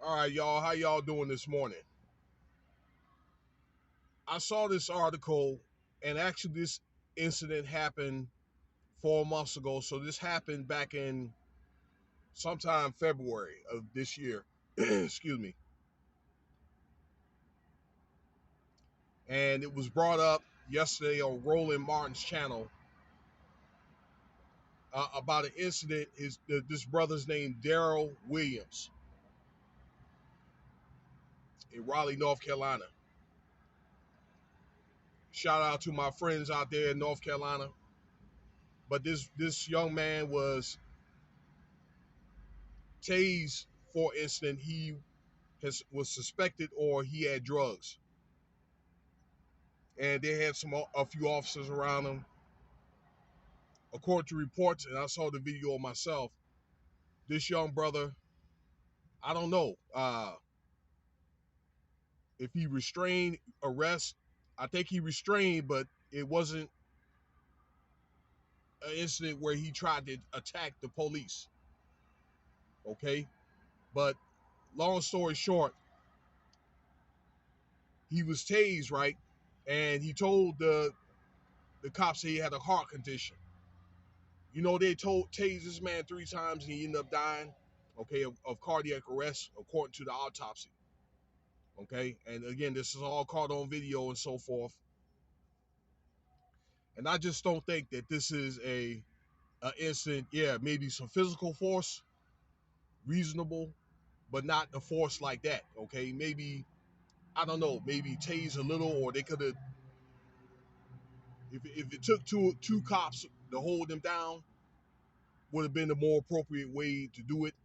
All right, y'all. How y'all doing this morning? I saw this article, and actually, this incident happened 4 months ago. So this happened back in sometime February of this year. Excuse me. And it was brought up yesterday on Roland Martin's channel about an incident. This brother's name Daryl Williams in Raleigh, North Carolina. Shout out to my friends out there in North Carolina. But this young man was tased for instance. He was suspected or he had drugs, and they had a few officers around him. According to reports, and I saw the video myself, this young brother, I don't know if he restrained arrest. I think he restrained, but it wasn't an incident where he tried to attack the police. Okay, but long story short, he was tased, right, and he told the cops that he had a heart condition. They tased this man 3 times and he ended up dying, okay, of cardiac arrest, according to the autopsy. Okay, and again, this is all caught on video and so forth. And I just don't think that this is a incident. Yeah, maybe some physical force, reasonable, but not the force like that. Okay, maybe I don't know, maybe tase a little, or they could have. If it took two cops to hold them down, would have been the more appropriate way to do it.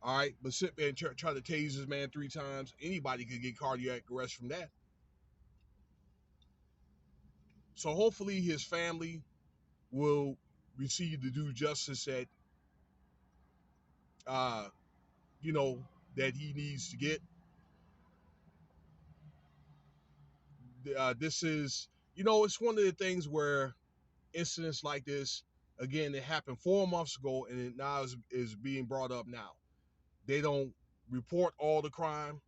All right, but sit there and try to tase this man 3 times. Anybody could get cardiac arrest from that. So hopefully his family will receive the due justice uh, you know, that he needs to get. This is, it's one of the things where incidents like this, again, it happened 4 months ago, and it now is being brought up now. They don't report all the crime,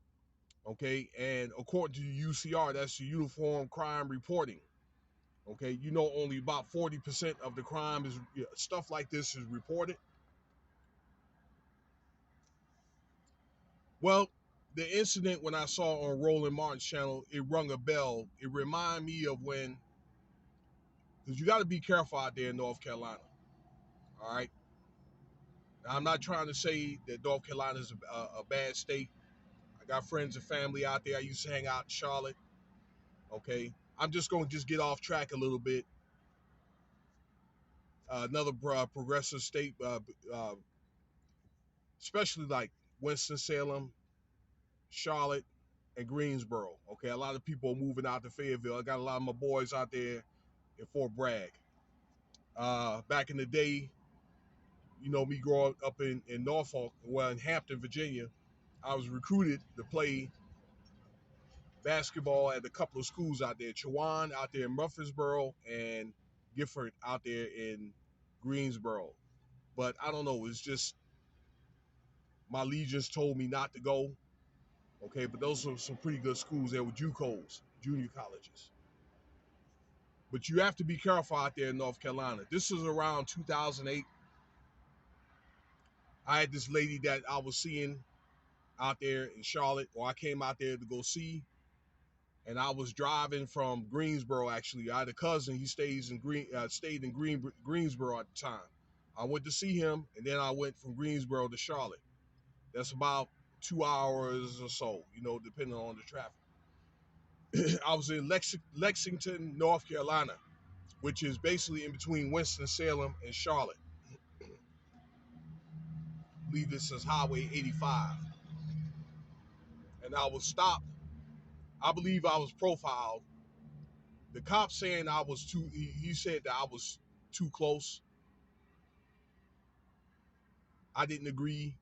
okay? And according to the UCR, that's the Uniform Crime Reporting. Okay, only about 40% of the crime is stuff like this is reported. Well, the incident when I saw on Roland Martin's channel, it rung a bell. It reminded me of when, because you got to be careful out there in North Carolina. All right, now, I'm not trying to say that North Carolina is a bad state. I got friends and family out there. I used to hang out in Charlotte. Okay, I'm just going to just get off track a little bit. Another progressive state, especially like Winston Salem, Charlotte, and Greensboro. Okay, a lot of people are moving out to Fayetteville. I got a lot of my boys out there in Fort Bragg. Back in the day, me growing up in Norfolk, well, in Hampton, Virginia, I was recruited to play basketball at a couple of schools out there. Chowan out there in Murfreesboro and Gifford out there in Greensboro. But I don't know, it's just my legions told me not to go. Okay, but those are some pretty good schools. There were JUCOs, junior colleges. But you have to be careful out there in North Carolina. This was around 2008. I had this lady that I was seeing out there in Charlotte, or I came out there to go see, and I was driving from Greensboro. Actually, I had a cousin. He stayed in Greensboro at the time. I went to see him, and then I went from Greensboro to Charlotte. That's about 2 hours or so, depending on the traffic. I was in Lexington, North Carolina, which is basically in between Winston-Salem and Charlotte. I believe this is Highway 85. And I was stopped. I believe I was profiled. The cop saying I was he said that I was too close. I didn't agree.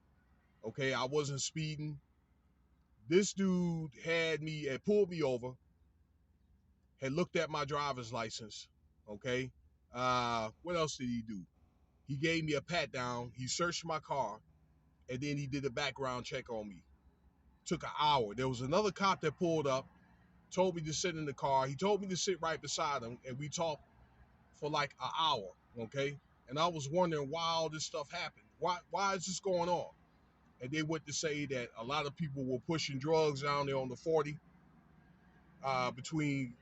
Okay, I wasn't speeding. This dude had pulled me over, had looked at my driver's license. Okay. What else did he do? He gave me a pat down. He searched my car. and then he did a background check on me. Took an hour. There was another cop that pulled up, told me to sit in the car. He told me to sit right beside him, and we talked for like an hour. Okay, and I was wondering why all this stuff happened. Why is this going on? And they went to say that a lot of people were pushing drugs down there on the 40, between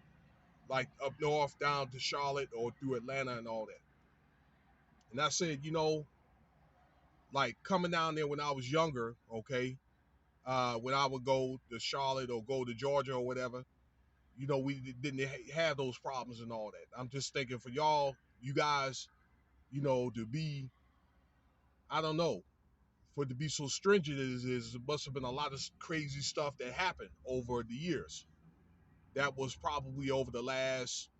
like up north down to Charlotte or through Atlanta and all that. And I said, like coming down there when I was younger, okay, when I would go to Charlotte or go to Georgia or whatever, we didn't have those problems and all that. I'm just thinking for y'all, you guys, to be, I don't know, for it to be so stringent is it must have been a lot of crazy stuff that happened over the years. That was probably over the last,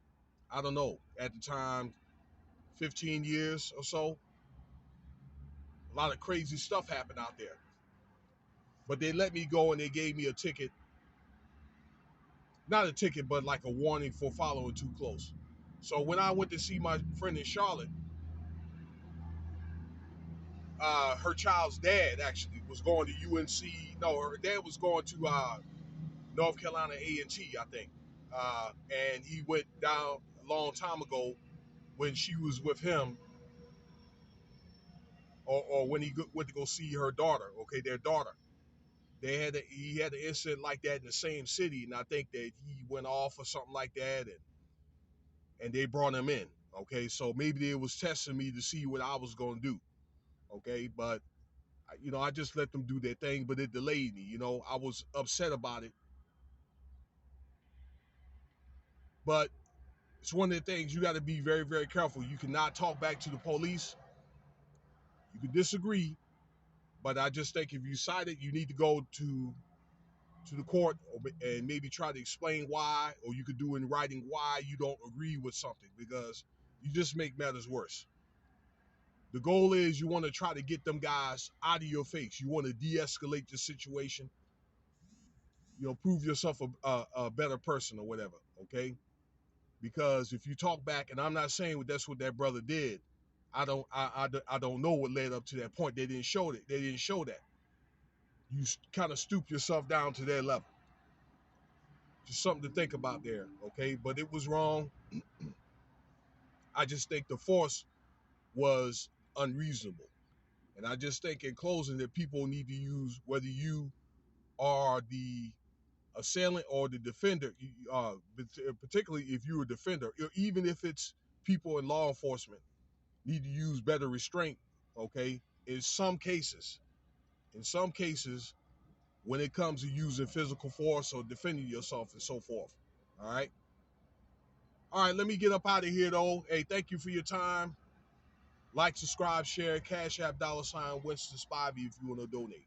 I don't know, at the time, 15 years or so. A lot of crazy stuff happened out there. But they let me go and they gave me a ticket. Not a ticket, but like a warning for following too close. So when I went to see my friend in Charlotte, her child's dad actually was going to UNC. No, her dad was going to North Carolina A&T, I think. And he went down a long time ago when she was with him, or when he went to go see her daughter. Okay, their daughter. He had an incident like that in the same city, and I think that he went off or something like that, and they brought him in. Okay, so maybe they was testing me to see what I was going to do. Okay, but I just let them do their thing, but it delayed me. I was upset about it, but it's one of the things you got to be very, very careful. You cannot talk back to the police. You can disagree, but I just think if you cite it, you need to go to the court and maybe try to explain why, or you could do in writing why you don't agree with something, because you just make matters worse. The goal is you want to try to get them guys out of your face. You want to de-escalate the situation. Prove yourself a better person or whatever. Okay, because if you talk back, and I'm not saying that's what that brother did. I don't know what led up to that point. They didn't show it. They didn't show that. You kind of stoop yourself down to their level. Just something to think about there. Okay, but it was wrong. I just think the force was unreasonable. And I just think in closing that people need to use, whether you are the assailant or the defender, particularly if you're a defender, even if it's people in law enforcement, need to use better restraint, okay? In some cases, when it comes to using physical force or defending yourself and so forth, all right? All right, let me get up out of here, though. Hey, thank you for your time. Like, subscribe, share, Cash App, $Winston Spivey if you want to donate.